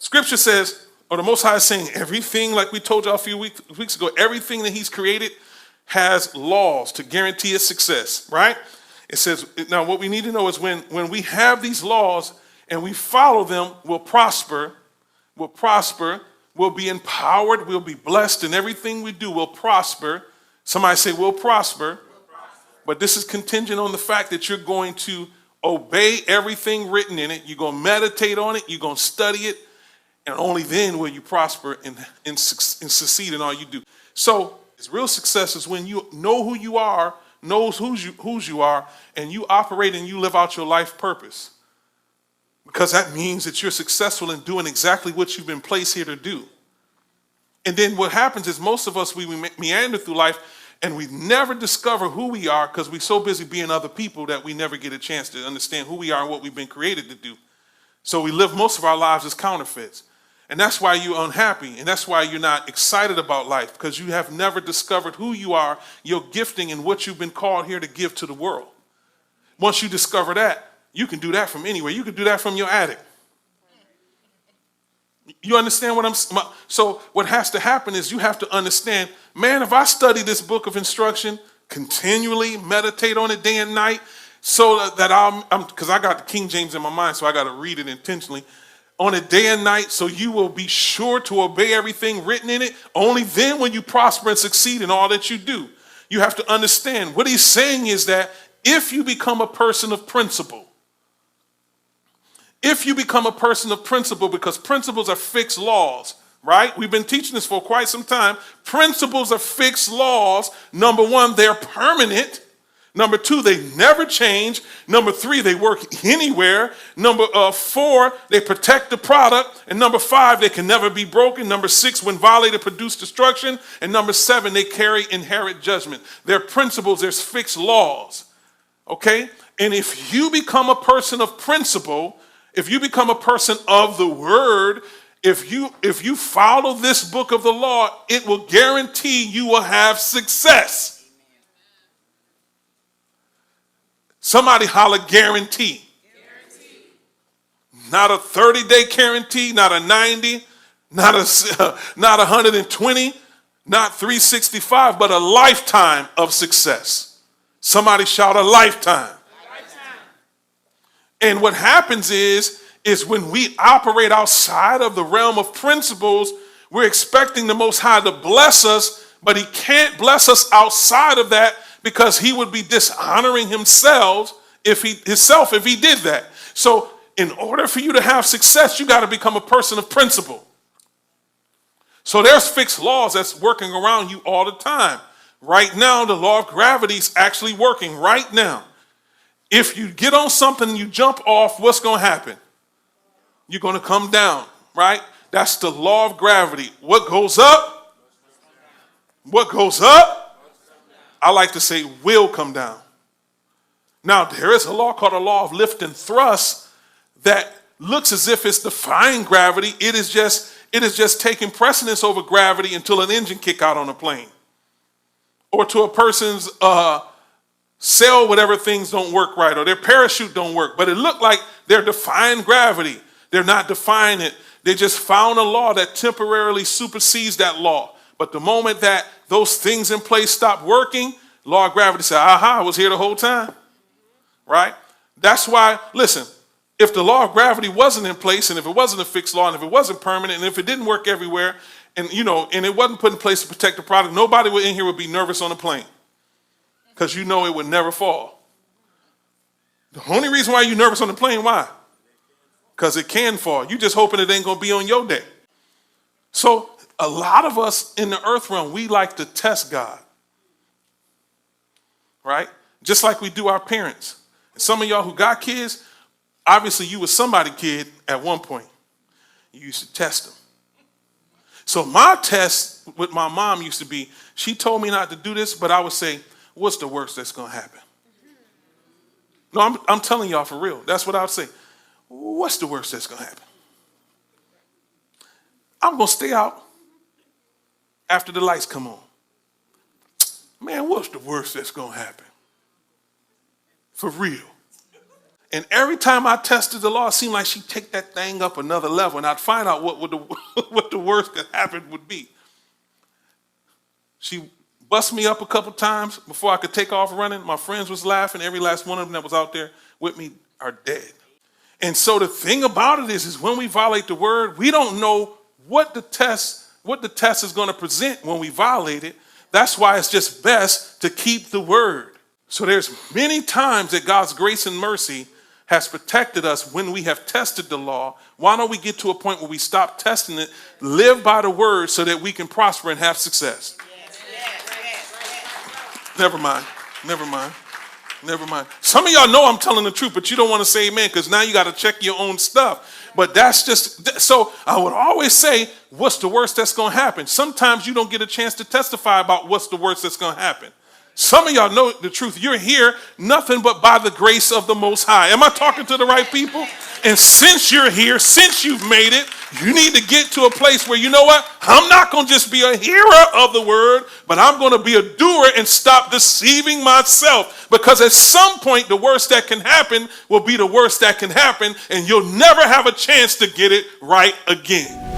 Scripture says, or the Most High is saying, everything, like we told y'all a few weeks ago, everything that he's created has laws to guarantee its success, right? It says, now what we need to know is when we have these laws and we follow them, we'll prosper, we'll be empowered, we'll be blessed in everything we do, we'll prosper. Somebody say, we'll prosper. But this is contingent on the fact that you're going to obey everything written in it. You're going to meditate on it. You're going to study it. And only then will you prosper and succeed in all you do. So real success is when you know who you are, knows whose you are, and you operate and you live out your life purpose. Because that means that you're successful in doing exactly what you've been placed here to do. And then what happens is most of us, we meander through life and we never discover who we are because we're so busy being other people that we never get a chance to understand who we are and what we've been created to do. So we live most of our lives as counterfeits. And that's why you're unhappy. And that's why you're not excited about life, because you have never discovered who you are, your gifting, and what you've been called here to give to the world. Once you discover that, you can do that from anywhere. You can do that from your attic. You understand what I'm saying? So what has to happen is you have to understand, man, if I study this book of instruction, continually meditate on it day and night, so that because I got the King James in my mind, so I got to read it intentionally, on it day and night, so you will be sure to obey everything written in it. Only then will you prosper and succeed in all that you do. You have to understand what he's saying is that if you become a person of principle, because principles are fixed laws, right? We've been teaching this for quite some time. Principles are fixed laws. Number one, they're permanent. Number two, they never change. Number three, they work anywhere. Number four, they protect the product. And number five, they can never be broken. Number six, when violated, produce destruction. And number seven, they carry inherent judgment. They're principles, there's fixed laws. Okay? And if you become a person of principle, if you become a person of the word, if you follow this book of the law, it will guarantee you will have success. Somebody holler guarantee. Guarantee. Not a 30-day guarantee, not a 90, not 120, not 365, but a lifetime of success. Somebody shout a lifetime. And what happens is when we operate outside of the realm of principles, we're expecting the Most High to bless us, but he can't bless us outside of that, because he would be dishonoring himself if he did that. So in order for you to have success, you got to become a person of principle. So there's fixed laws that's working around you all the time. Right now, the law of gravity is actually working right now. If you get on something and you jump off, what's going to happen? You're going to come down, right? That's the law of gravity. What goes up? What goes up? I like to say will come down. Now, there is a law called a law of lift and thrust that looks as if it's defying gravity. It is just taking precedence over gravity until an engine kick out on a plane. Or to a person's sail, whatever things don't work right, or their parachute don't work. But it looked like they're defying gravity. They're not defying it. They just found a law that temporarily supersedes that law. But the moment that those things in place stop working, law of gravity said, aha, I was here the whole time, right? That's why, listen, if the law of gravity wasn't in place, and if it wasn't a fixed law, and if it wasn't permanent, and if it didn't work everywhere, and it wasn't put in place to protect the product, nobody in here would be nervous on a plane, because you know it would never fall. The only reason why you're nervous on the plane, why? Because it can fall. You just hoping it ain't going to be on your day. So a lot of us in the earth realm, we like to test God, right? Just like we do our parents. And some of y'all who got kids, obviously you was somebody's kid at one point. You used to test them. So my test with my mom used to be, she told me not to do this, but I would say, what's the worst that's going to happen? No, I'm telling y'all for real. That's what I would say. What's the worst that's going to happen? I'm going to stay out after the lights come on. Man, what's the worst that's going to happen? For real. And every time I tested the law, it seemed like she'd take that thing up another level, and I'd find out what the worst that happened would be. She bust me up a couple times before I could take off running. My friends was laughing. Every last one of them that was out there with me are dead. And so the thing about it is when we violate the word, we don't know what the test is going to present when we violate it. That's why it's just best to keep the word. So there's many times that God's grace and mercy has protected us when we have tested the law. Why don't we get to a point where we stop testing it, live by the word so that we can prosper and have success? Never mind. Some of y'all know I'm telling the truth, but you don't want to say amen because now you got to check your own stuff. But that's just, so I would always say, what's the worst that's going to happen? Sometimes you don't get a chance to testify about what's the worst that's going to happen. Some of y'all know the truth. You're here nothing but by the grace of the Most High. Am I talking to the right people? And since you're here, since you've made it, you need to get to a place where, you know what? I'm not going to just be a hearer of the word, but I'm going to be a doer and stop deceiving myself. Because at some point, the worst that can happen will be the worst that can happen, and you'll never have a chance to get it right again.